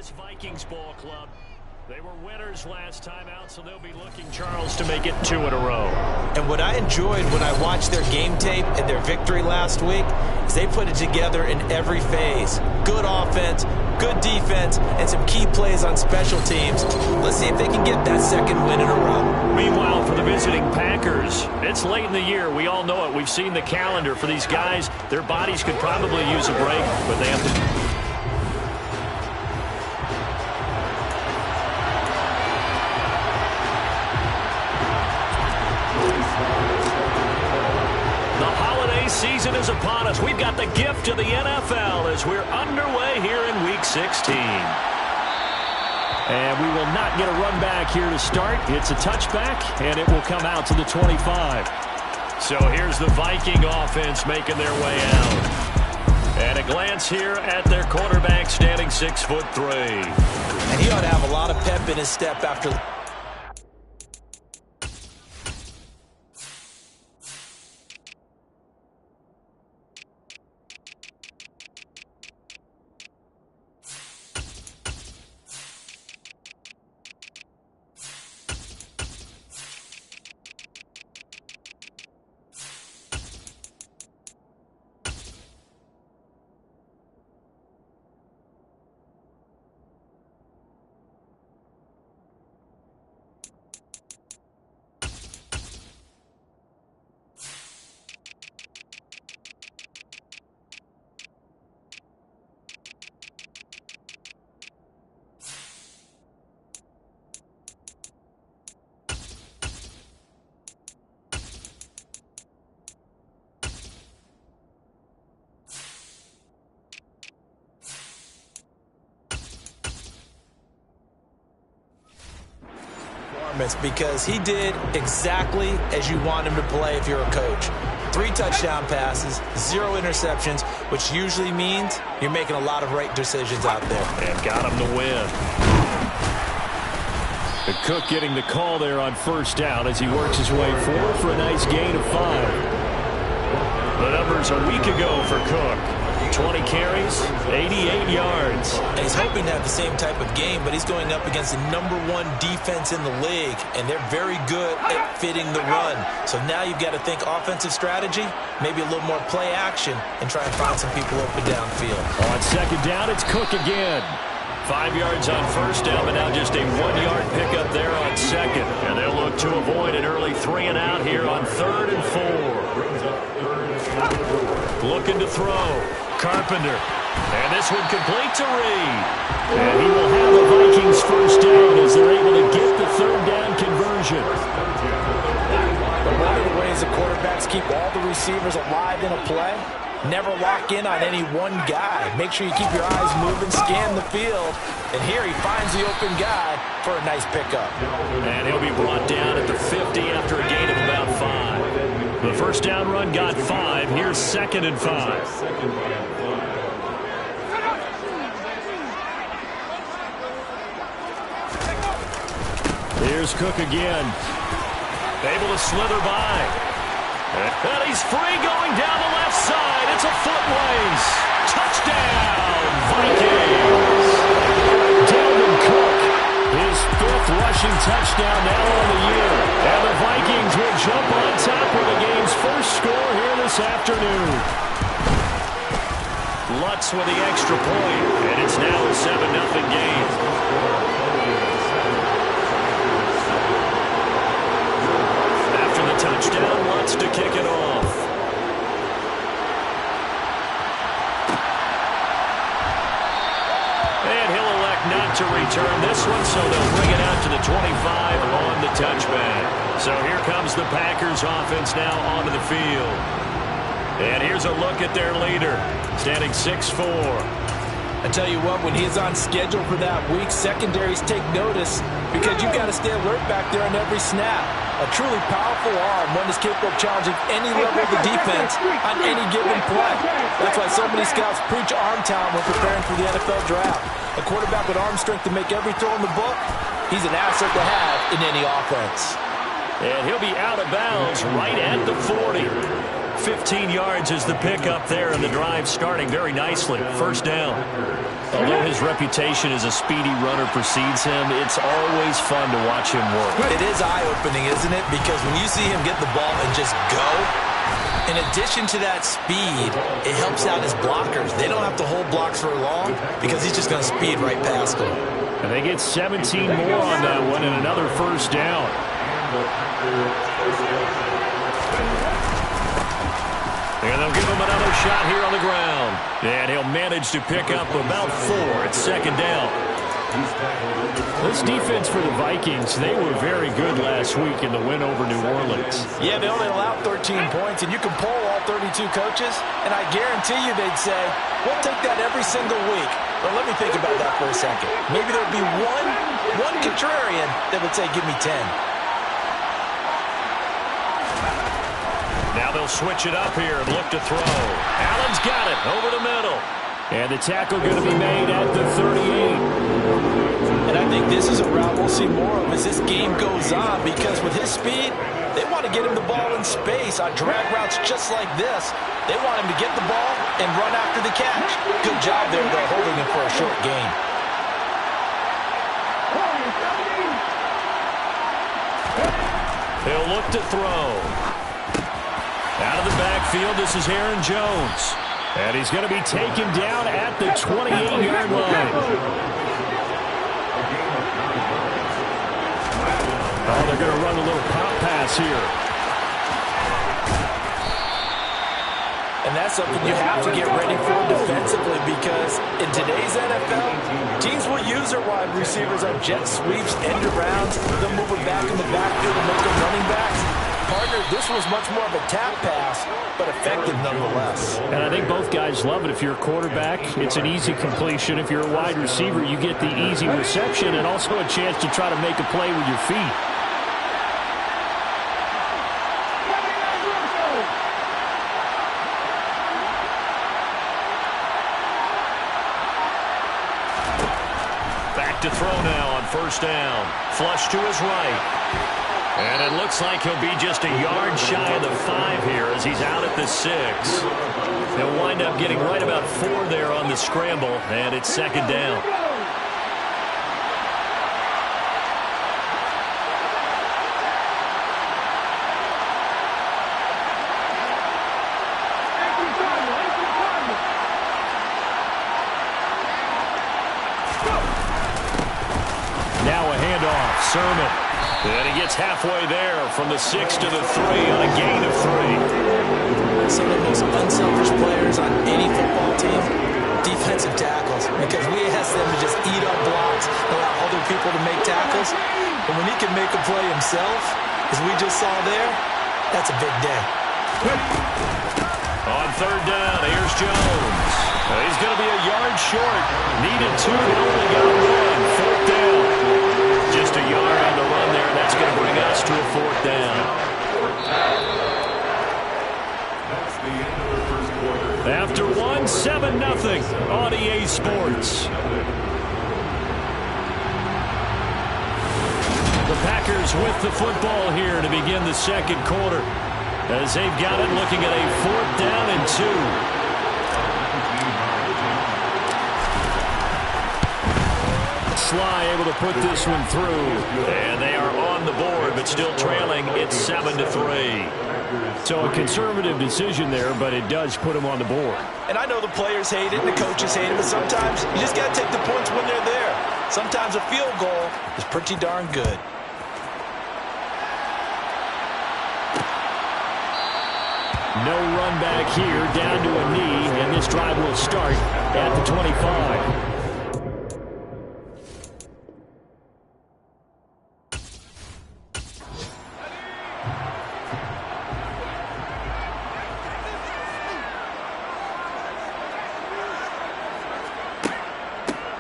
this Vikings ball club. They were winners last time out, so they'll be looking, Charles, to make it 2 in a row. And what I enjoyed when I watched their game tape and their victory last week is they put it together in every phase. Good offense, good defense, and some key plays on special teams. Let's see if they can get that second win in a row. Meanwhile, for the visiting Packers, it's late in the year. We all know it. We've seen the calendar for these guys. Their bodies could probably use a break, but they have to... season is upon us. We've got the gift of the NFL as we're underway here in Week 16. And we will not get a run back here to start. It's a touchback, and it will come out to the 25. So here's the Viking offense making their way out. And a glance here at their quarterback standing 6'3". And he ought to have a lot of pep in his step after... because he did exactly as you want him to play if you're a coach. 3 touchdown passes, 0 interceptions, which usually means you're making a lot of right decisions out there. And got him to win. The Cook getting the call there on first down as he works his way forward for a nice gain of 5. The numbers a week ago for Cook. 20 carries, 88 yards. And he's hoping to have the same type of game, but he's going up against the #1 defense in the league, and they're very good at fitting the run. So now you've got to think offensive strategy, maybe a little more play action, and try and find some people open downfield. On second down, it's Cook again. 5 yards on first down, but now just a 1-yard pickup there on second. And they'll look to avoid an early 3 and out here on 3rd and 4. Looking to throw. Carpenter. And this one complete to Reed. And he will have the Vikings first down as they're able to get the 3rd down conversion. But one of the ways the quarterbacks keep all the receivers alive in a play, never lock in on any one guy. Make sure you keep your eyes moving, scan the field. And here he finds the open guy for a nice pickup. And he'll be brought down at the 50 after a gain of about 5. The first down run got 5. Here's 2nd and 5. Here's Cook again. Able to slither by. And he's free going down the left side. It's a foot race. Touchdown, Vikings. Dalvin Cook, his 5th rushing touchdown now on the year. And the Vikings will jump on top with the game's first score here this afternoon. Lutz with the extra point, and it's now a 7-0 game. Touchdown, Lutz to kick it off. And he'll elect not to return this one, so they'll bring it out to the 25 on the touchback. So here comes the Packers offense now onto the field. And here's a look at their leader, standing 6'4". I tell you what, when he's on schedule for that week, secondaries take notice because you've got to stay alert back there on every snap. A truly powerful arm, one is capable of challenging any level of the defense on any given play. That's why so many scouts preach arm talent when preparing for the NFL draft. A quarterback with arm strength to make every throw in the book, he's an asset to have in any offense. And he'll be out of bounds right at the 40. 15 yards is the pickup there, and the drive starting very nicely. First down. Although his reputation as a speedy runner precedes him, it's always fun to watch him work. It is eye-opening, isn't it? Because when you see him get the ball and just go, in addition to that speed, it helps out his blockers. They don't have to hold blocks for long because he's just going to speed right past them. And they get 17 more on that one and another first down. And they'll give him another shot here on the ground. And he'll manage to pick up about 4 at second down. This defense for the Vikings, they were very good last week in the win over New Orleans. Yeah, they only allowed 13 points, and you can poll all 32 coaches, and I guarantee you they'd say, we'll take that every single week. But let me think about that for a second. Maybe there would be one contrarian that would say, give me 10. Now they'll switch it up here and look to throw. Allen's got it over the middle. And the tackle going to be made at the 38. And I think this is a route we'll see more of as this game goes on, because with his speed, they want to get him the ball in space on drag routes just like this. They want him to get the ball and run after the catch. Good job there, though, holding him for a short gain. He'll look to throw. Out of the backfield, this is Aaron Jones. And he's going to be taken down at the 28-yard line. Oh, they're going to run a little pop pass here. And that's something you have to get ready for defensively, because in today's NFL, teams will use their wide receivers on jet sweeps, end arounds. They'll move them back in the backfield and make them running backs. Partner, this was much more of a tap pass, but effective nonetheless. And I think both guys love it. If you're a quarterback, it's an easy completion. If you're a wide receiver, you get the easy reception and also a chance to try to make a play with your feet. Back to throw now on first down. Flush to his right. And it looks like he'll be just a yard shy of the 5 here as he's out at the 6. He'll wind up getting right about 4 there on the scramble, and it's second down. Now a handoff. Sermon. And he gets halfway there from the 6 to the 3 on a gain of 3. Some of the most unselfish players on any football team, defensive tackles, because we ask them to just eat up blocks, allow other people to make tackles. But when he can make a play himself, as we just saw there, that's a big day. On third down, here's Jones. He's going to be a yard short. Needed 2, but only got 1. Fourth down. Just a yard on the run there, and that's going to bring us to a fourth down. After 1, 7-0 on EA Sports. The Packers with the football here to begin the second quarter, as they've got it looking at a 4th down and 2. Sly able to put this one through. And they are on the board, but still trailing. It's 7-3. So a conservative decision there, but it does put them on the board. And I know the players hate it and the coaches hate it, but sometimes you just got to take the points when they're there. Sometimes a field goal is pretty darn good. No run back here, down to a knee, and this drive will start at the 25.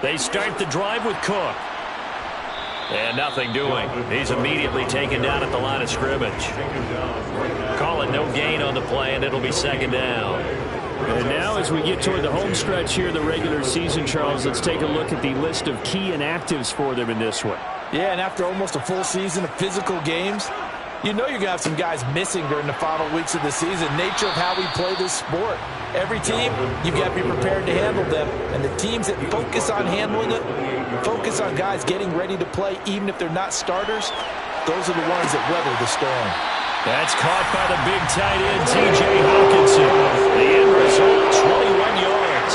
They start the drive with Cook. And nothing doing. He's immediately taken down at the line of scrimmage. Call it no gain on the play, and it'll be second down. And now as we get toward the home stretch here, the regular season, Charles, let's take a look at the list of key inactives for them in this one. Yeah, and after almost a full season of physical games, You know you're going to have some guys missing during the final weeks of the season. Nature of how we play this sport. Every team, you've got to be prepared to handle them. And the teams that focus on handling it, focus on guys getting ready to play, even if they're not starters, those are the ones that weather the storm. That's caught by the big tight end, T.J. Hockenson. The end result, 21 yards.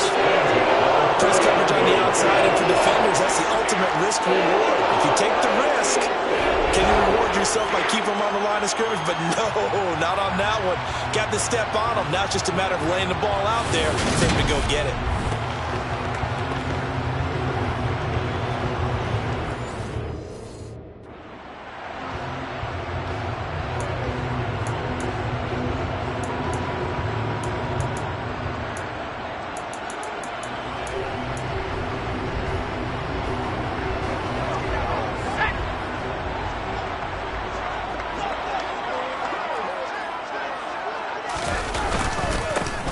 Press coverage on the outside, and for defenders, that's the ultimate risk-reward. If you take the risk, can you reward yourself by keeping them on the line of scrimmage? But no, not on that one. Got to step on them. Now it's just a matter of laying the ball out there for him to go get it.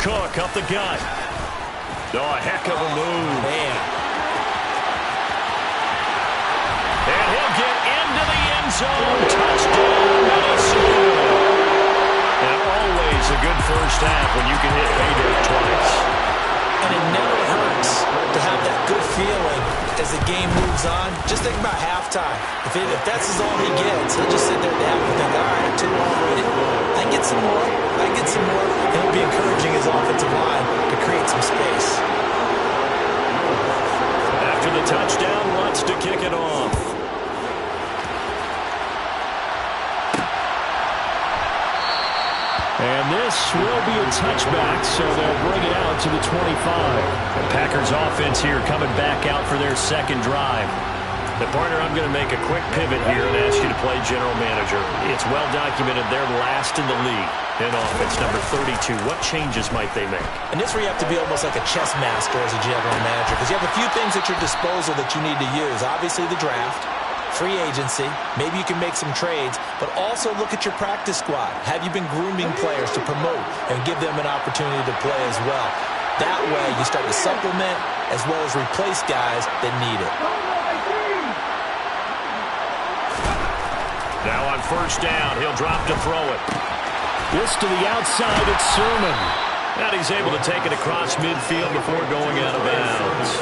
Cook up the gut. Oh, a heck of a move. Man. And he'll get into the end zone. Touchdown, Minnesota. And always a good first half when you can hit pay dirt twice. And it never hurts to have that good feeling as the game moves on. Just think about halftime. If that's all he gets, he'll just sit there at the half and think, all right, 2 already. I can get some more. I can get some more. And he'll be encouraging his offensive line to create some space. After the touchdown, wants to kick it off. And this will be a touchback, so they'll bring it out to the 25. The Packers offense here coming back out for their second drive. The partner, I'm going to make a quick pivot here and ask you to play general manager. It's well documented they're last in the league in offense, number 32. What changes might they make? And this is where you have to be almost like a chess master as a general manager, because you have a few things at your disposal that you need to use. Obviously the draft, free agency, maybe you can make some trades, but also look at your practice squad. Have you been grooming players to promote and give them an opportunity to play as well? That way you start to supplement as well as replace guys that need it. Now on first down, he'll drop to throw it. This to the outside, it's Sermon. And he's able to take it across midfield before going out of bounds.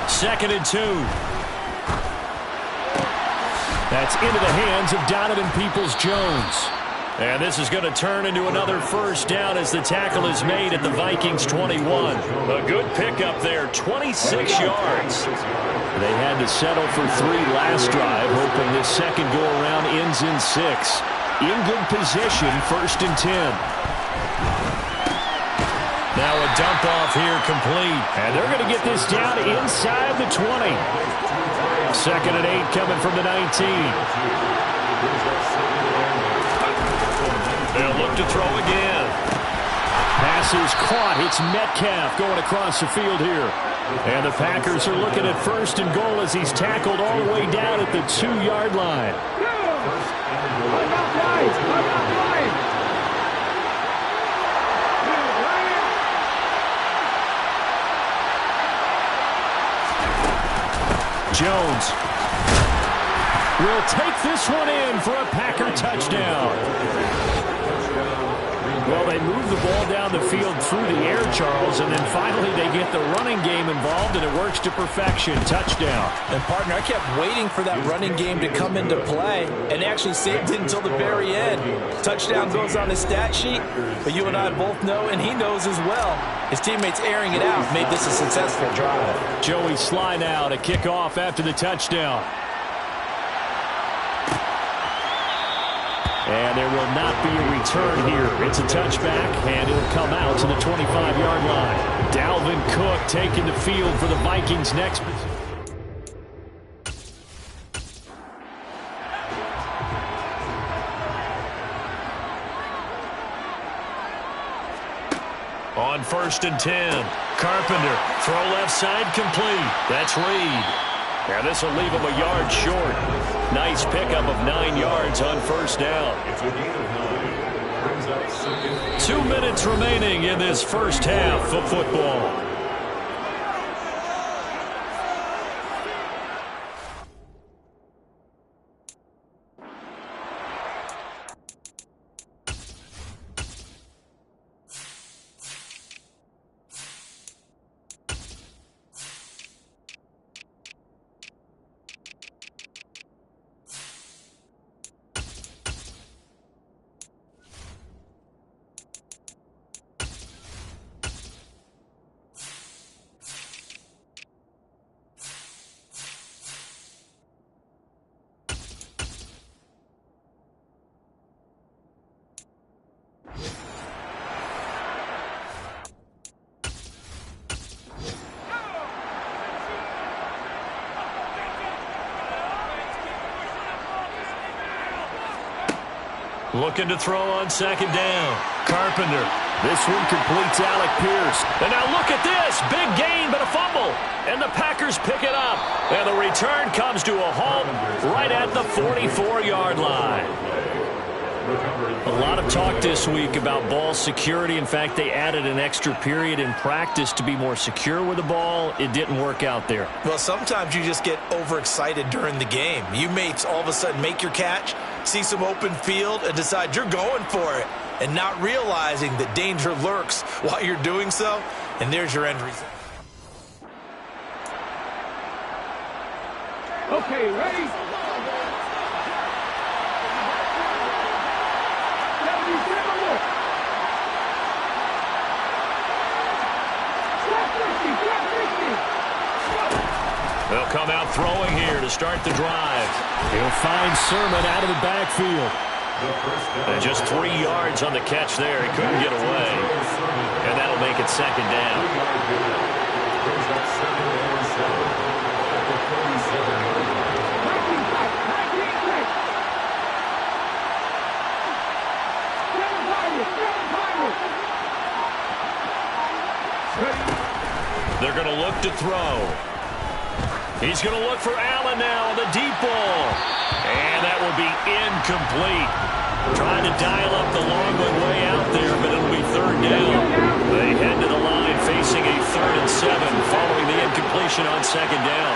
Second and 2. That's into the hands of Donovan Peoples-Jones. And this is going to turn into another first down as the tackle is made at the Vikings 21. A good pickup there, 26 yards. They had to settle for 3 last drive, hoping this second go-around ends in 6. In good position, first and 10. Now a dump off here complete. And they're going to get this down inside the 20. Second and 8 coming from the 19. They'll look to throw again. Pass is caught. It's Metcalf going across the field here. And the Packers are looking at first and goal as he's tackled all the way down at the 2-yard line. Jones will take this one in for a Packer touchdown. Well, they move the ball down the field through the air, Charles, and then finally they get the running game involved, and it works to perfection. Touchdown. And, partner, I kept waiting for that running game to come into play, and actually saved it until the very end. Touchdown goes on his stat sheet, but you and I both know, and he knows as well, his teammates airing it out made this a successful drive. Joey Sly now to kick off after the touchdown. And there will not be a return here. It's a touchback, and it'll come out to the 25-yard line. Dalvin Cook taking the field for the Vikings next. On first and 10, Carpenter, throw left side complete. That's Reed. And this will leave him a yard short. Nice pickup of 9 yards on first down. 2 minutes remaining in this first half of football. Looking to throw on second down. Carpenter. This one completes Alec Pierce. And now look at this. Big gain, but a fumble. And the Packers pick it up. And the return comes to a halt right at the 44-yard line. A lot of talk this week about ball security. In fact, they added an extra period in practice to be more secure with the ball. It didn't work out there. Well, sometimes you just get overexcited during the game. You may all of a sudden make your catch, see some open field, and decide you're going for it, and not realizing that danger lurks while you're doing so, and there's your end result. Okay, ready? They'll come out throwing here to start the drive. He'll find Sermon out of the backfield. And just 3 yards on the catch there. He couldn't get away. And that'll make it second down. They're going to look to throw. He's going to look for Allen now on the deep ball. And that will be incomplete. Trying to dial up the long one way out there, but it'll be third down. They head to the line facing a 3rd and 7 following the incompletion on second down.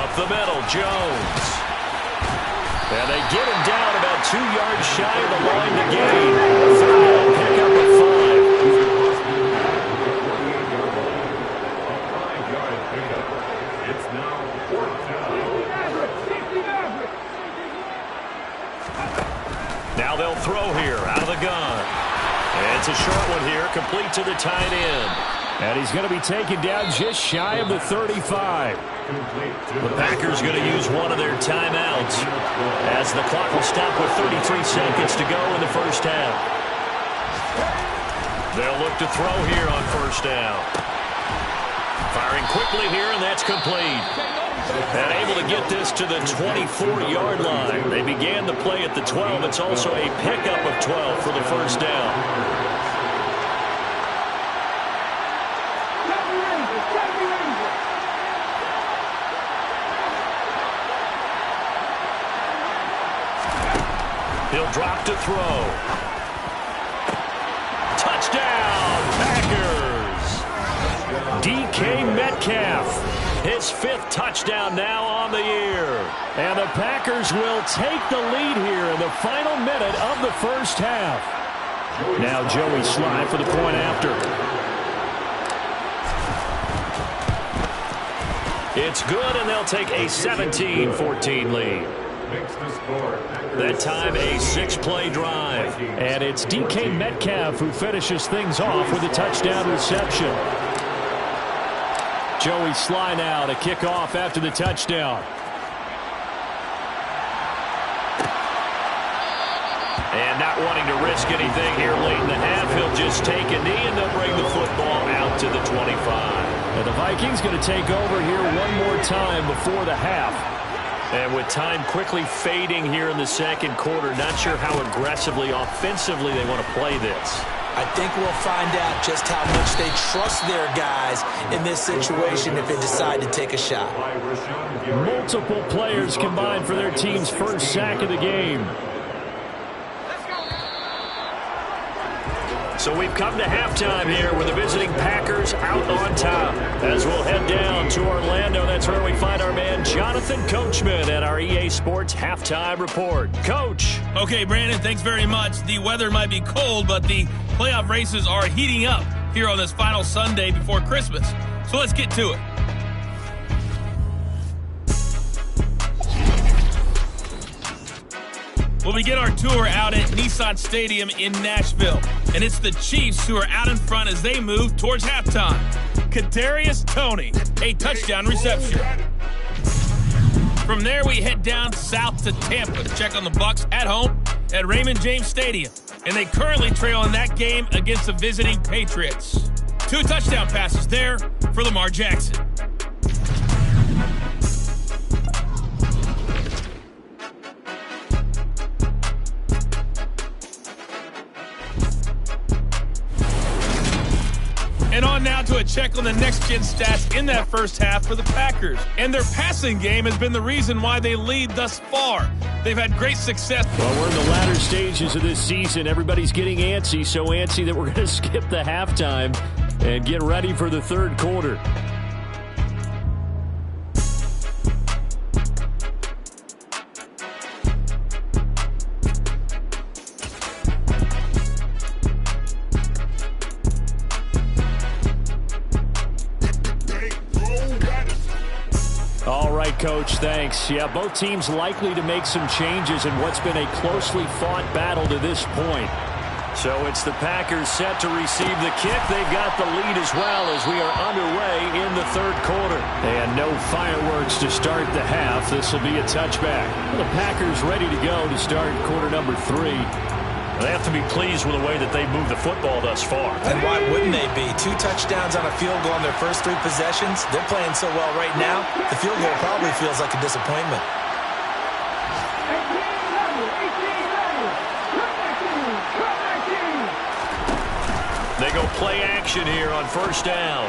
Up the middle, Jones. And they get him down about 2 yards shy of the line to gain. Third down pickup of 5. It's now 4th down. Now they'll throw here out of the gun. And it's a short one here, complete to the tight end. And he's going to be taken down just shy of the 35. The Packers going to use one of their timeouts as the clock will stop with 33 seconds to go in the first half. They'll look to throw here on first down. Firing quickly here, and that's complete. And able to get this to the 24-yard line. They began the play at the 12. It's also a pickup of 12 for the first down. He'll drop to throw. Touchdown, Packers! DK Metcalf, his 5th touchdown now on the year. And the Packers will take the lead here in the final minute of the first half. Now Joey Slye for the point after. It's good, and they'll take a 17-14 lead. That time a 6-play drive. And it's DK Metcalf who finishes things off with a touchdown reception. Joey Slye now to kick off after the touchdown. And not wanting to risk anything here late in the half, he'll just take a knee and they'll bring the football out to the 25. And the Vikings going to take over here one more time before the half. And with time quickly fading here in the second quarter, not sure how aggressively, offensively they want to play this. I think we'll find out just how much they trust their guys in this situation if they decide to take a shot. Multiple players combined for their team's first sack of the game. So we've come to halftime here with the visiting Packers out on top. As we'll head down to Orlando, that's where we find our man Jonathan Coachman at our EA Sports Halftime Report. Coach. Okay, Brandon, thanks very much. The weather might be cold, but the playoff races are heating up here on this final Sunday before Christmas. So let's get to it. We'll begin our tour out at Nissan Stadium in Nashville. And it's the Chiefs who are out in front as they move towards halftime. Kadarius Toney, a touchdown reception. From there, we head down south to Tampa to check on the Bucs at home at Raymond James Stadium. And they currently trail in that game against the visiting Patriots. 2 touchdown passes there for Lamar Jackson. And on now to a check on the next-gen stats in that first half for the Packers. And their passing game has been the reason why they lead thus far. They've had great success. Well, we're in the latter stages of this season. Everybody's getting antsy, so antsy that we're going to skip the halftime and get ready for the third quarter. Coach, thanks. Yeah, both teams likely to make some changes in what's been a closely fought battle to this point. So it's the Packers set to receive the kick. They've got the lead as well as we are underway in the third quarter. And no fireworks to start the half. This will be a touchback. The Packers ready to go to start quarter number 3. They have to be pleased with the way that they've moved the football thus far. And why wouldn't they be? 2 touchdowns on a field goal in their first 3 possessions. They're playing so well right now, the field goal probably feels like a disappointment. They go play action here on first down.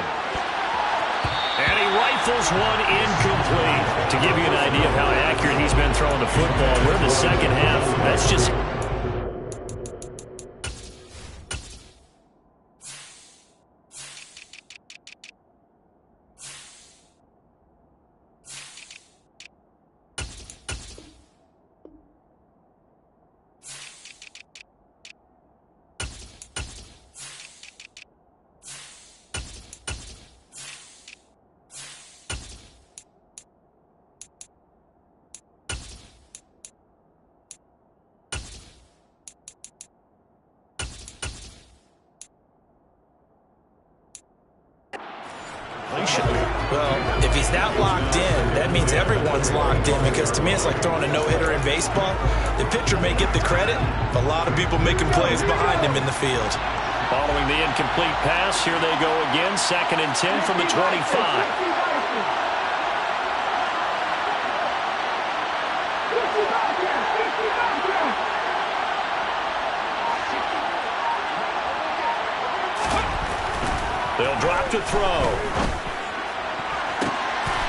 And he rifles one incomplete. To give you an idea of how accurate he's been throwing the football, we're in the second half. That's just... Well, if he's not locked in, that means everyone's locked in, because to me it's like throwing a no-hitter in baseball. The pitcher may get the credit, but a lot of people making plays behind him in the field. Following the incomplete pass, here they go again, 2nd and 10 from the 25. They'll drop to throw.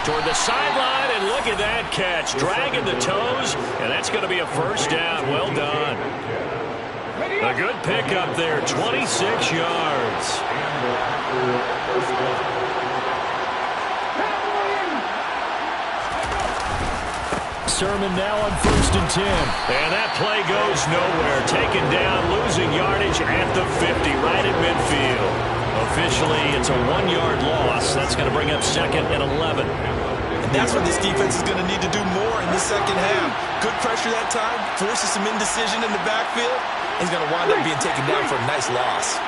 Toward the sideline, and look at that catch. Dragging the toes, and that's going to be a first down. Well done. A good pickup there, 26 yards. Sermon now on 1st and 10. And that play goes nowhere. Taken down, losing yardage at the 50, right at midfield. Officially, it's a 1-yard loss. That's going to bring up 2nd and 11. And that's what this defense is going to need to do more in the second half. Good pressure that time, forces some indecision in the backfield. He's going to wind up being taken down for a nice loss.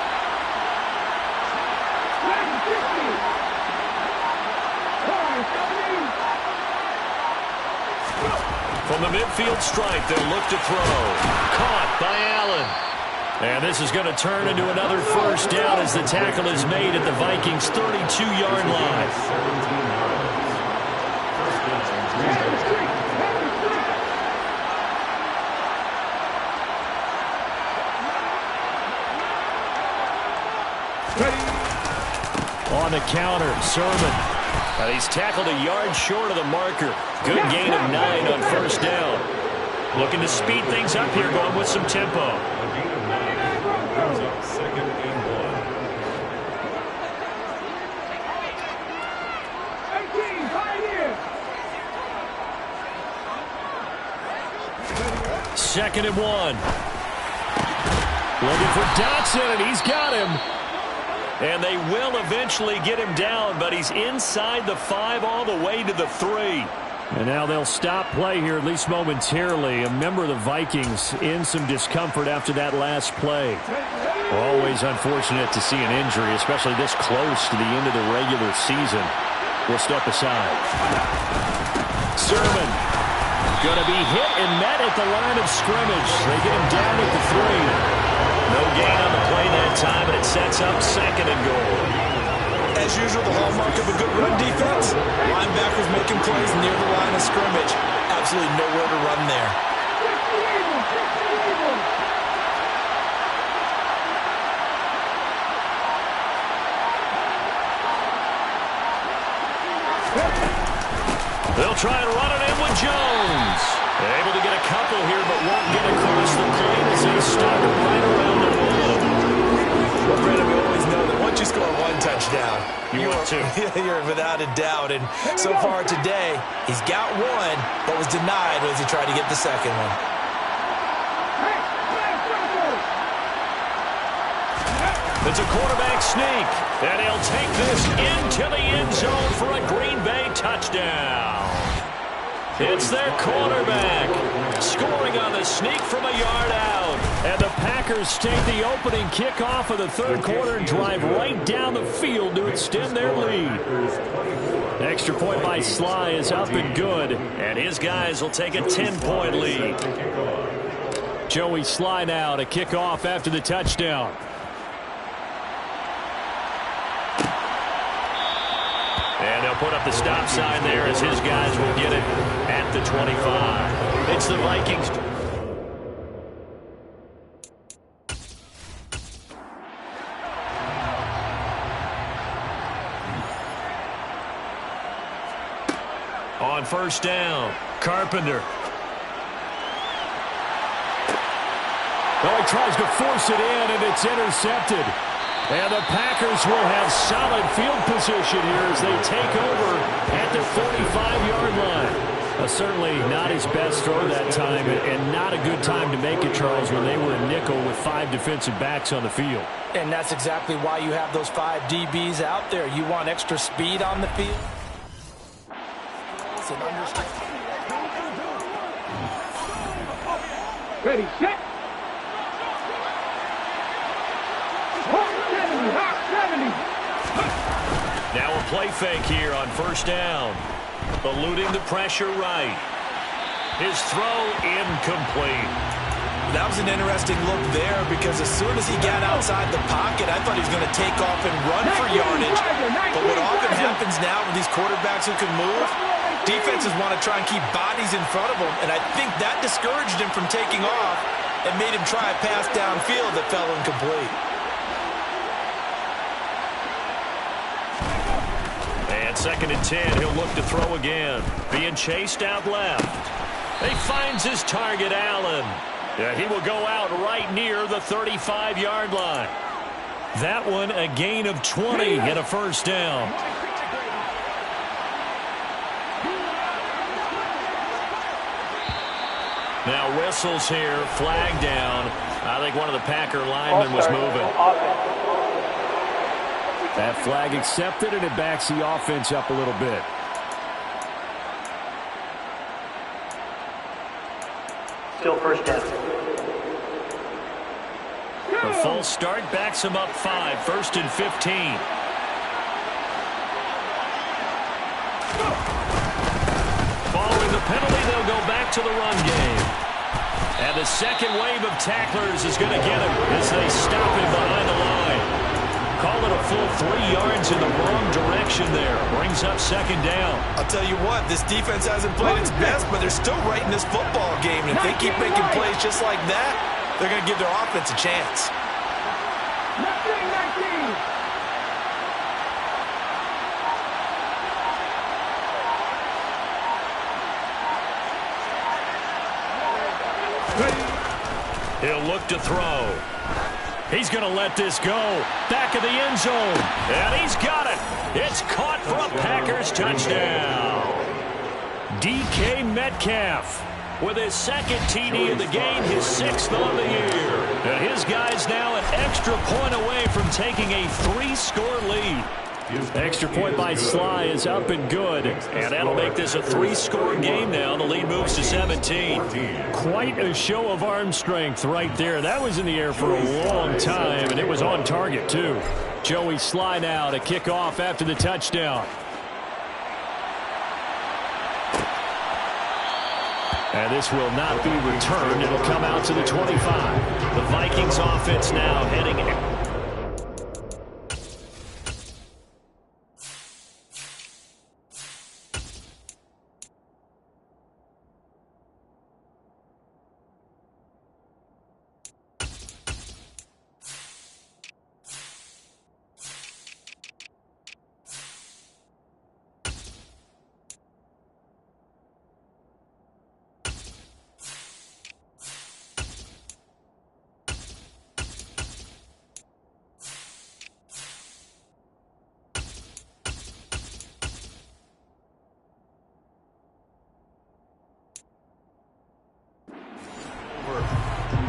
From the midfield stripe, they'll look to throw. Caught by Allen. And this is going to turn into another first down as the tackle is made at the Vikings' 32-yard line. On the counter, Sermon. He's tackled a yard short of the marker. Good gain of 9 on first down. Looking to speed things up here, going with some tempo. A gain of 9 brings up 2nd and 1. 2nd and 1. Looking for Dotson, and he's got him. And they will eventually get him down, but he's inside the 5 all the way to the 3. And now they'll stop play here, at least momentarily. A member of the Vikings in some discomfort after that last play. Always unfortunate to see an injury, especially this close to the end of the regular season. We'll step aside. Sermon going to be hit and met at the line of scrimmage. They get him down at the 3. No gain on the play that time, and it sets up 2nd and goal. As usual, the hallmark of a good run defense, linebackers making plays near the line of scrimmage. Absolutely nowhere to run there. They'll try and run it in with Jones. Able to get a couple here, but won't get across the plane as they stop it right around the wall. Well, Brandon, we always know that once you score 1 touchdown, you want to. You're without a doubt. And so far today, he's got 1, but was denied as he tried to get the 2nd one. It's a quarterback sneak, and he'll take this into the end zone for a Green Bay touchdown. It's their quarterback scoring on the sneak from a yard out. And the Packers take the opening kickoff of the 3rd quarter and drive right down the field to extend their lead. Extra point by Sly is up and good, and his guys will take a 10-point lead. Joey Sly now to kick off after the touchdown. And they'll put up the stop sign there as his guys will get it at the 25. It's the Vikings. On first down, Carpenter. Well, he tries to force it in, and it's intercepted. And the Packers will have solid field position here as they take over at the 45-yard line. Certainly not his best throw that time, and not a good time to make it, Charles, when they were in nickel with 5 defensive backs on the field. And that's exactly why you have those 5 DBs out there. You want extra speed on the field. Ready, set. Now a play fake here on first down. Eluding the pressure right. His throw incomplete. That was an interesting look there because as soon as he got outside the pocket, I thought he was going to take off and run for yardage. But what often happens now with these quarterbacks who can move, defenses want to try and keep bodies in front of them, and I think that discouraged him from taking off and made him try a pass downfield that fell incomplete. And 2nd and 10, he'll look to throw again. Being chased out left. He finds his target, Allen. Yeah, he will go out right near the 35-yard line. That one a gain of 20 and a first down. Now whistles here, flag down. I think one of the Packer linemen was moving. That flag accepted, and it backs the offense up a little bit. Still first down. The false start backs him up 5, 1st and 15. Following the penalty, they'll go back to the run game. And the second wave of tacklers is going to get him as they stop him behind the line. Call it a full 3 yards in the wrong direction there. Brings up 2nd down. I'll tell you what, this defense hasn't played its best, but they're still right in this football game. And if they keep making plays just like that, they're going to give their offense a chance. He'll look to throw. He's going to let this go. Back of the end zone. And he's got it. It's caught for a Packers touchdown. DK Metcalf with his second TD of the game, his 6th on the year. And his guy's now an extra point away from taking a 3-score lead. Extra point by Sly is up and good. And that'll make this a 3-score game now. The lead moves to 17. Quite a show of arm strength right there. That was in the air for a long time, and it was on target, too. Joey Sly now to kick off after the touchdown. And this will not be returned. It'll come out to the 25. The Vikings offense now heading in.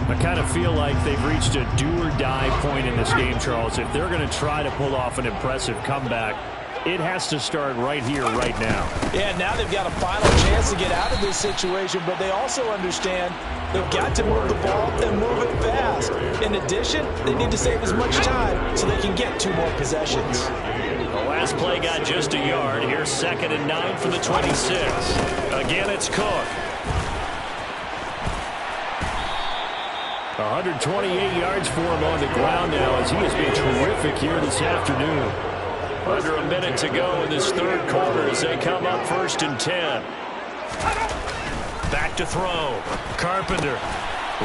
I kind of feel like they've reached a do-or-die point in this game, Charles. If they're going to try to pull off an impressive comeback, it has to start right here, right now. Yeah, now they've got a final chance to get out of this situation, but they also understand they've got to move the ball and move it fast. In addition, they need to save as much time so they can get 2 more possessions. The last play got just a yard. Here's 2nd and 9 for the 26. Again, it's Cook. 128 yards for him on the ground now as he has been terrific here this afternoon. Under a minute to go in this 3rd quarter as they come up 1st and 10. Back to throw. Carpenter.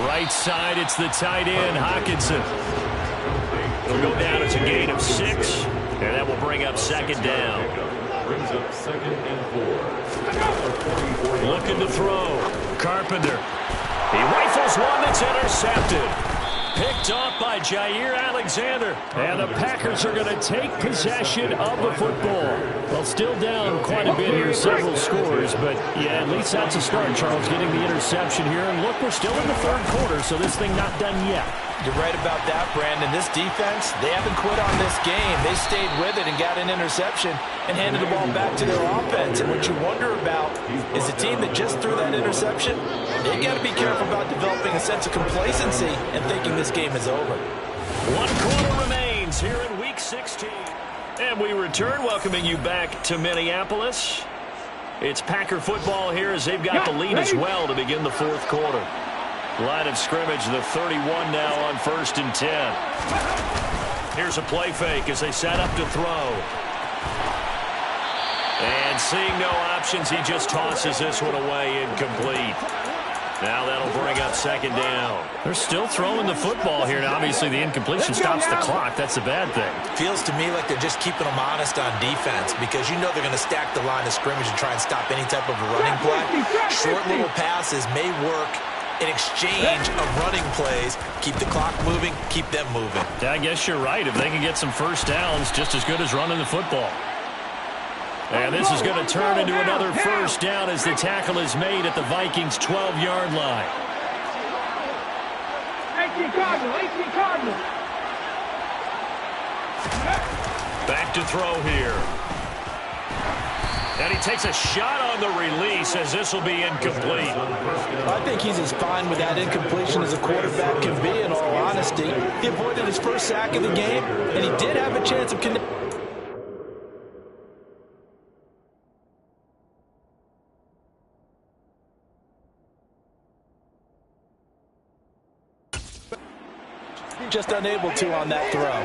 Right side, it's the tight end, Hockenson. It'll go down as a gain of 6, and that will bring up 2nd down. Brings up 2nd and 4. Looking to throw. Carpenter. He rifles one that's intercepted. Picked off by Jair Alexander. And the Packers are going to take possession of the football. Well, still down quite a bit here, several scores. But, yeah, at least that's a start, Charles, getting the interception here. And look, we're still in the 3rd quarter, so this thing not done yet. You're right about that, Brandon. This defense, they haven't quit on this game. They stayed with it and got an interception and handed the ball back to their offense. And what you wonder about is a team that just threw that interception, they got to be careful about developing a sense of complacency and thinking this game is over. 1 quarter remains here in Week 16. And we return, welcoming you back to Minneapolis. It's Packer football here as they've got the lead as well to begin the 4th quarter. Line of scrimmage, the 31 now on 1st and 10. Here's a play fake as they set up to throw. And seeing no options, he just tosses this one away, incomplete. Now that'll bring up 2nd down. They're still throwing the football here. Now, obviously, the incompletion stops the clock. That's the bad thing. Feels to me like they're just keeping them honest on defense because you know they're going to stack the line of scrimmage and try and stop any type of a running play. Short little passes may work in exchange of running plays. Keep the clock moving, keep them moving. Yeah, I guess you're right. If they can get some first downs, just as good as running the football. And this is going to turn into another first down as the tackle is made at the Vikings' 12-yard line. 18 Cardinal. Back to throw here. And he takes a shot on the release as this will be incomplete. I think he's as fine with that incompletion as a quarterback can be, in all honesty. He avoided his first sack of the game, and he did have a chance of connecting. Just unable to on that throw.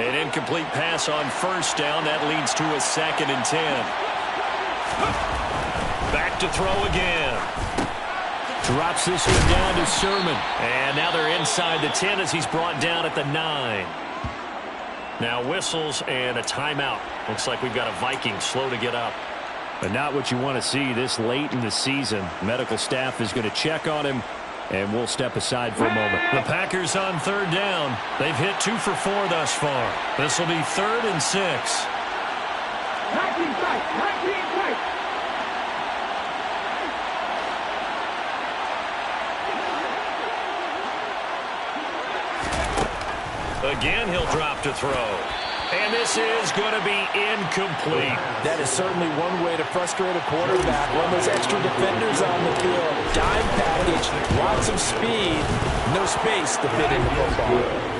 An incomplete pass on first down. That leads to a 2nd and 10. Back to throw again. Drops this one down to Sermon. And now they're inside the 10 as he's brought down at the 9. Now whistles and a timeout. Looks like we've got a Viking slow to get up. But not what you want to see this late in the season. Medical staff is going to check on him, and we'll step aside for a moment. The Packers on 3rd down. They've hit 2 for 4 thus far. This will be 3rd and 6. 19 tight. Again, he'll drop to throw. And this is going to be incomplete. That is certainly one way to frustrate a quarterback. Run those extra defenders on the field. Dime package, lots of speed, no space to fit in the football.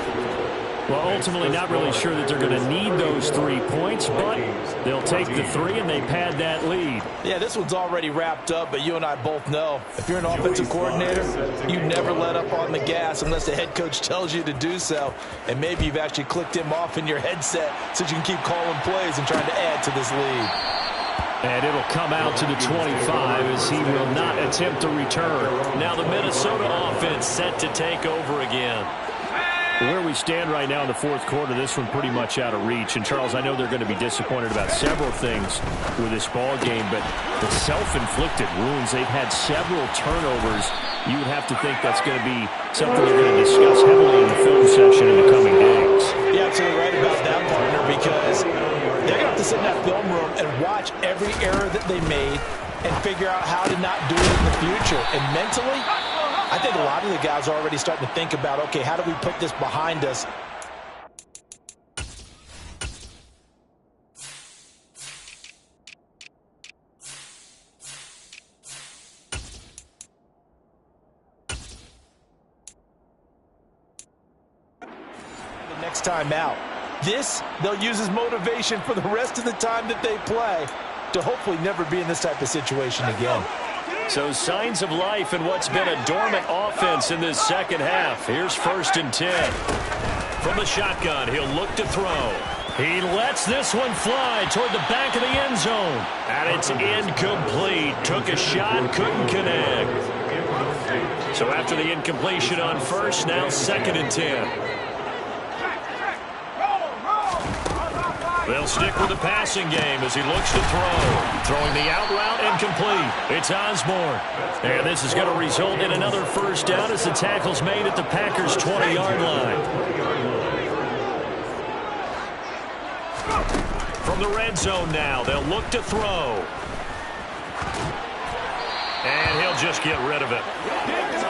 Well, ultimately not really sure that they're going to need those 3 points, but they'll take the 3 and they pad that lead. Yeah, this one's already wrapped up, but you and I both know if you're an offensive coordinator, you never let up on the gas unless the head coach tells you to do so. And maybe you've actually clicked him off in your headset so you can keep calling plays and trying to add to this lead. And it'll come out to the 25 as he will not attempt to return. Now the Minnesota offense set to take over again. Where we stand right now in the 4th quarter, this one pretty much out of reach. And, Charles, I know they're going to be disappointed about several things with this ball game, but the self-inflicted wounds, they've had several turnovers. You would have to think that's going to be something they're going to discuss heavily in the film session in the coming days. You're absolutely right about that, partner, because they're going to have to sit in that film room and watch every error that they made and figure out how to not do it in the future. And mentally, I think a lot of the guys are already starting to think about, okay, how do we put this behind us? The next time out. This, they'll use as motivation for the rest of the time that they play to hopefully never be in this type of situation again. So signs of life in what's been a dormant offense in this second half. Here's 1st and 10. From the shotgun, he'll look to throw. He lets this one fly toward the back of the end zone. And it's incomplete. Took a shot, couldn't connect. So after the incompletion on 1st, now 2nd and 10. They'll stick with the passing game as he looks to throw. Throwing the out route and complete. It's Osborne. And this is going to result in another 1st down as the tackle's made at the Packers' 20-yard line. From the red zone now, they'll look to throw. And he'll just get rid of it.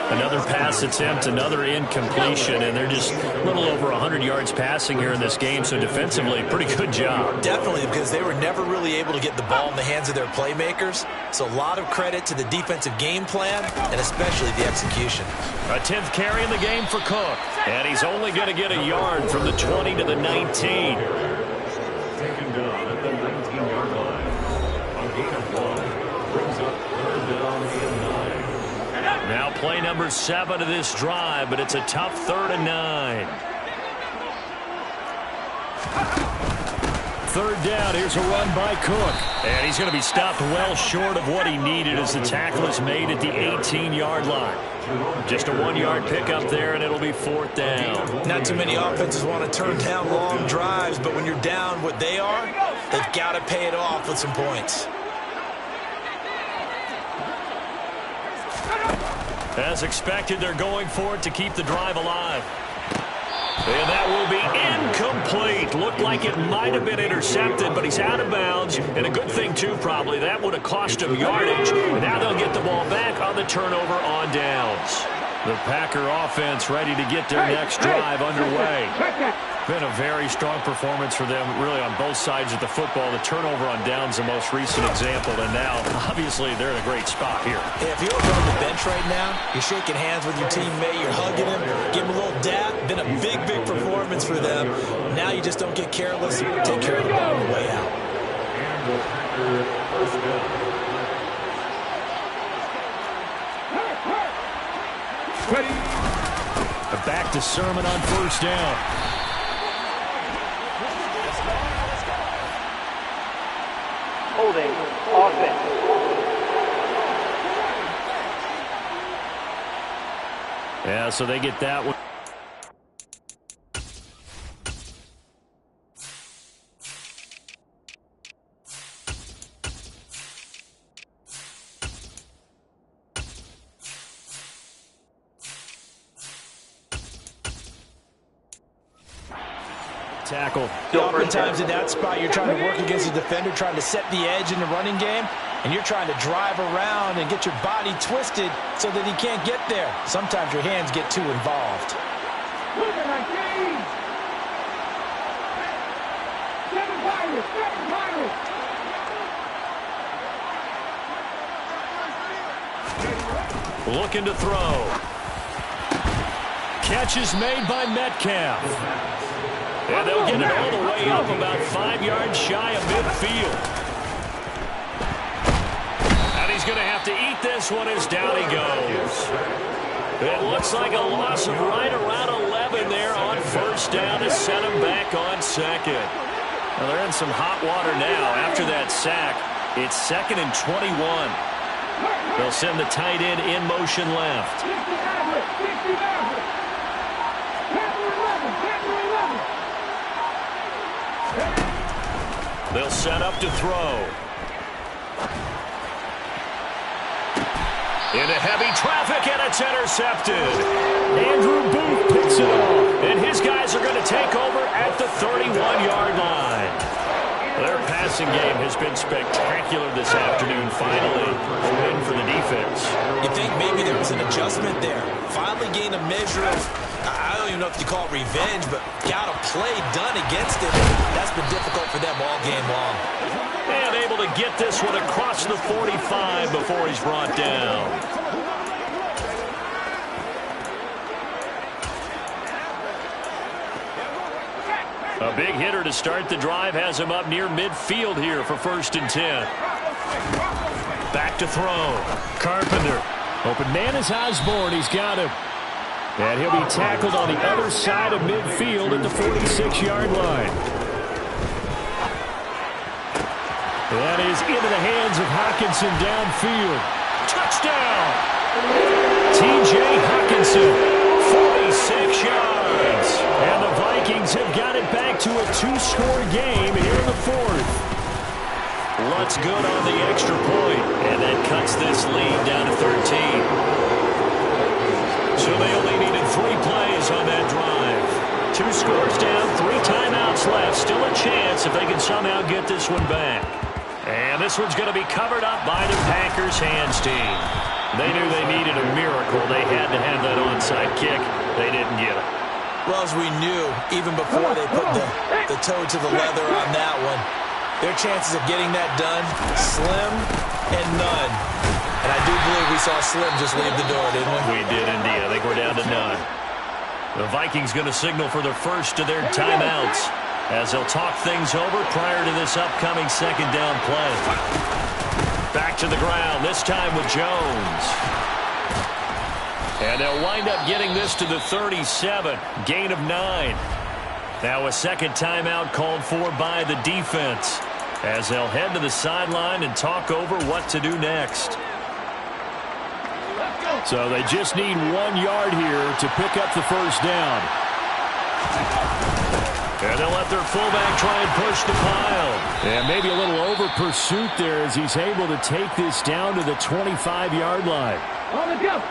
Another pass attempt, another incompletion, and they're just a little over 100 yards passing here in this game, so defensively, pretty good job. Definitely, because they were never really able to get the ball in the hands of their playmakers, so a lot of credit to the defensive game plan, and especially the execution. A 10th carry in the game for Cook, and he's only going to get a yard from the 20 to the 19. Taken down at the 19-yard line. On gain of 1, brings up 3rd down and 9. Now play number 7 of this drive, but it's a tough 3rd and 9. 3rd down, here's a run by Cook. And he's going to be stopped well short of what he needed as the tackle is made at the 18-yard line. Just a 1-yard pickup there, and it'll be 4th down. Not too many offenses want to turn down long drives, but when you're down what they are, they've got to pay it off with some points. As expected, they're going for it to keep the drive alive. And that will be incomplete. Looked like it might have been intercepted, but he's out of bounds. And a good thing, too, probably. That would have cost him yardage. Now they'll get the ball back on the turnover on downs. The Packer offense ready to get their next drive underway. Been a very strong performance for them, really, on both sides of the football. The turnover on downs, the most recent example, and now, obviously, they're in a great spot here. Yeah, if you're on the bench right now, you're shaking hands with your teammate, you're hugging him, give him a little dap. Been a big, big performance for them. Now you just don't get careless. Take care of the ball on the way out. And the Packer 1st down. Back to Sermon on 1st down. Holding offense. Yeah, so they get that one. Tackle. Oftentimes in that spot, you're trying to work against a defender, trying to set the edge in the running game, and you're trying to drive around and get your body twisted so that he can't get there. Sometimes your hands get too involved. Looking to throw. Catch is made by Metcalf. And they'll get it all the way up about 5 yards shy of midfield. And he's going to have to eat this one as down he goes. It looks like a loss of right around 11 there on first down to set him back on second. Well, they're in some hot water now. After that sack, it's 2nd and 21. They'll send the tight end in motion left. They'll set up to throw. Into heavy traffic, and it's intercepted. Andrew Booth picks it off, and his guys are going to take over at the 31-yard line. Their passing game has been spectacular this afternoon. Finally, a win for the defense. You think maybe there was an adjustment there? Finally gained a measure of, I don't even know if you call it revenge, but got a play done against it. That's been difficult for them all game long. And able to get this one across the 45 before he's brought down. A big hitter to start the drive has him up near midfield here for 1st and 10. Back to throw. Carpenter. Open man is Osborne. He's got him. And he'll be tackled on the other side of midfield at the 46-yard line. That is into the hands of Hockenson downfield. Touchdown! T.J. Hockenson, 46 yards. And the Vikings have got it back to a 2-score game here in the 4th. Lutz good on the extra point, and that cuts this lead down to 13. So they only needed 3 plays on that drive. 2 scores down, 3 timeouts left. Still a chance if they can somehow get this one back. And this one's going to be covered up by the Packers hands team. They knew they needed a miracle. They had to have that onside kick. They didn't get it. Well, as we knew, even before they put the toe to the leather on that one, their chances of getting that done, slim and none. And I do believe we saw Slim just leave the door, didn't we? We did indeed. I think we're down to none. The Vikings going to signal for the first of their timeouts as they'll talk things over prior to this upcoming 2nd down play. Back to the ground, this time with Jones. And they'll wind up getting this to the 37, gain of 9. Now a 2nd timeout called for by the defense as they'll head to the sideline and talk over what to do next. So they just need 1 yard here to pick up the first down. And they'll let their fullback try and push the pile. And maybe a little over pursuit there as he's able to take this down to the 25-yard line. On the go.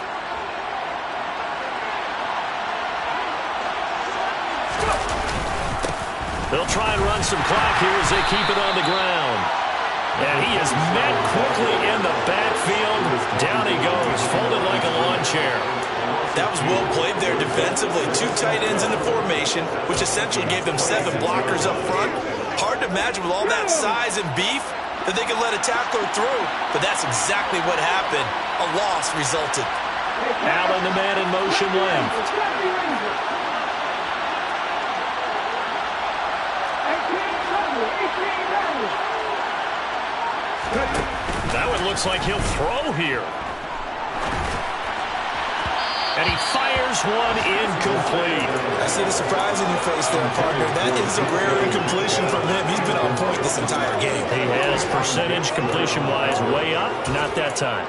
They'll try and run some clock here as they keep it on the ground. And he is met quickly in the backfield. Down he goes, folded like a lawn chair. That was well played there defensively. 2 tight ends in the formation, which essentially gave them 7 blockers up front. Hard to imagine with all that size and beef that they could let a tackler through. But that's exactly what happened. A loss resulted. Allen, the man in motion left. That one looks like he'll throw here. And he fires one incomplete. I see the surprise in your face there, partner. That is a rare incompletion from him. He's been on point this entire game. He has percentage completion-wise way up. Not that time.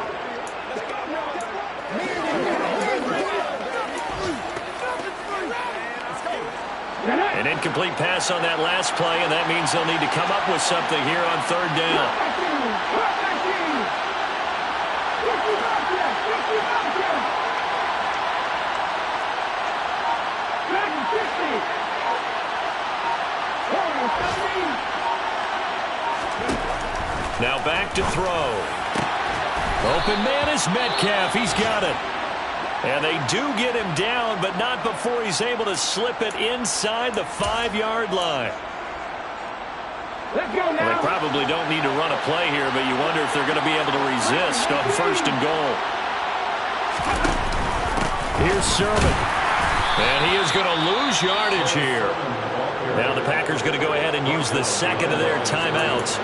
An incomplete pass on that last play, and that means they'll need to come up with something here on third down. Now back to throw. Open man is Metcalf. He's got it. And they do get him down, but not before he's able to slip it inside the 5-yard line. Let's go now. Well, they probably don't need to run a play here, but you wonder if they're going to be able to resist on first and goal. Here's Sermon. And he is going to lose yardage here. Now the Packers going to go ahead and use the second of their timeouts.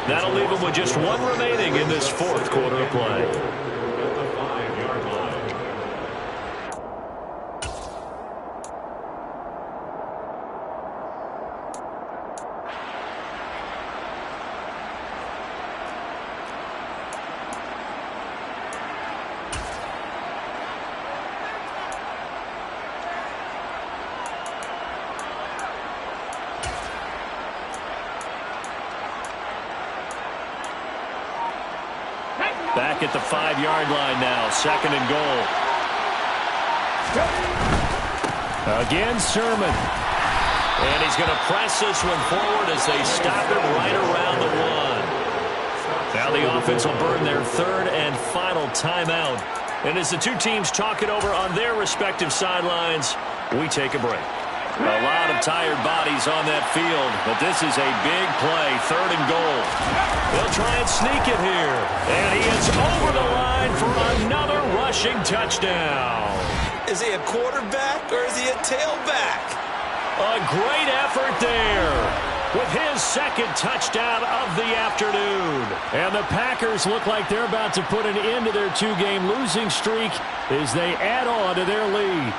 That'll leave them with just one remaining in this fourth quarter of play. Back at the 5-yard line now, second and goal. Again, Sermon. And he's going to press this one forward as they stop it right around the 1. Now the offense will burn their third and final timeout. And as the two teams talk it over on their respective sidelines, we take a break. A lot of tired bodies on that field, but this is a big play, third and goal. They'll try and sneak it here. And he is over the line for another rushing touchdown. Is he a quarterback or is he a tailback? A great effort there with his second touchdown of the afternoon. And the Packers look like they're about to put an end to their 2-game losing streak as they add on to their lead.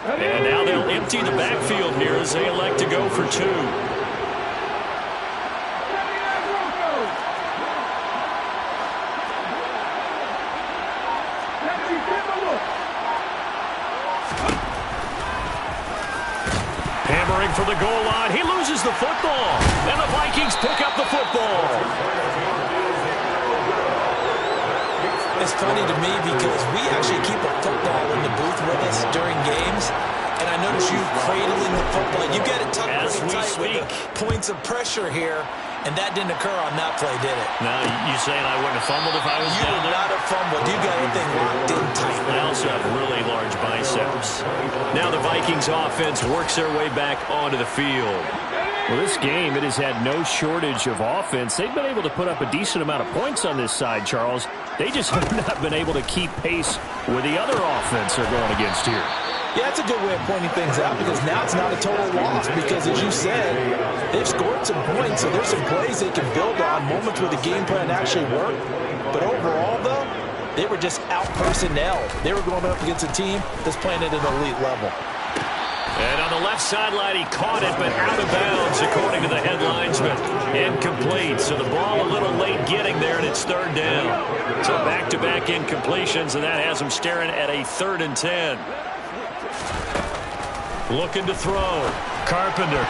And now they'll empty the backfield here as they elect to go for 2. Hammering for the goal line. He loses the football. And the Vikings pick up the football. It's funny to me because we actually keep a football in the booth with us during games, and I notice you cradling the football. You get it tucked pretty tight with the points of pressure here, and that didn't occur on that play, did it? Now, you saying I wouldn't have fumbled if I was you down there? You would not have fumbled. You got everything locked in tight. I also have really large biceps. Now the Vikings offense works their way back onto the field. Well, this game, it has had no shortage of offense. They've been able to put up a decent amount of points on this side, Charles. They just have not been able to keep pace with the other offense they're going against here. Yeah, that's a good way of pointing things out because now it's not a total loss because, as you said, they've scored some points, so there's some plays they can build on, moments where the game plan actually worked. But overall, though, they were just out-personnel. They were going up against a team that's playing at an elite level. And on the left sideline, he caught it, but out of bounds, according to the head linesman. Incomplete, so the ball a little late getting there, and it's third down. So back-to-back incompletions, and that has him staring at a 3rd and 10. Looking to throw. Carpenter.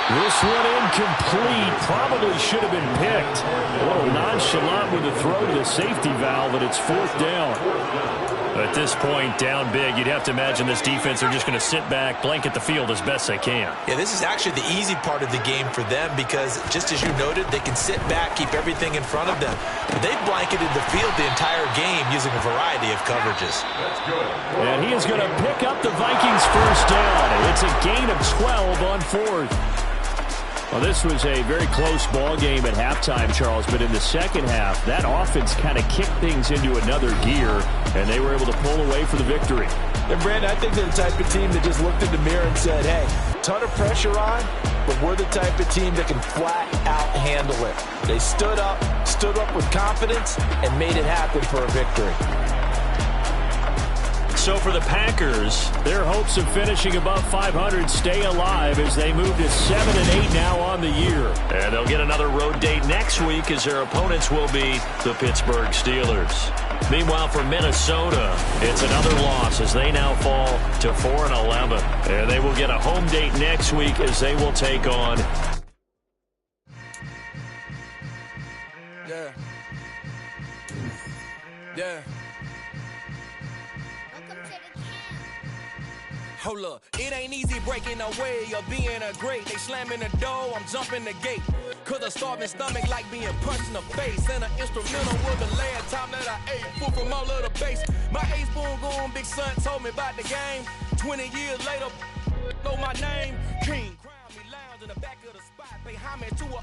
This one incomplete. Probably should have been picked. A little nonchalant with the throw to the safety valve, and it's 4th down. At this point, down big, you'd have to imagine this defense are just going to sit back, blanket the field as best they can. Yeah, this is actually the easy part of the game for them because, just as you noted, they can sit back, keep everything in front of them. But they've blanketed the field the entire game using a variety of coverages. And he is going to pick up the Vikings' first down. It's a gain of 12 on 4th. Well, this was a very close ball game at halftime, Charles, but in the second half, that offense kind of kicked things into another gear, and they were able to pull away for the victory. And, Brandon, I think they're the type of team that just looked in the mirror and said, hey, ton of pressure on, but we're the type of team that can flat out handle it. They stood up with confidence, and made it happen for a victory. So for the Packers, their hopes of finishing above 500 stay alive as they move to 7-8 now on the year. And they'll get another road date next week as their opponents will be the Pittsburgh Steelers. Meanwhile, for Minnesota, it's another loss as they now fall to 4-11. And they will get a home date next week as they will take on... Yeah. Hold up, it ain't easy breaking away or being a great. They slamming the door, I'm jumping the gate. Cause a starving stomach like being punched in the face. And an instrumental was the last time that I ate food from all of the base. My ace boom goon, big son told me about the game. 20 years later, know my name. King, crown me lounge in the back of the spot. Pay homage to a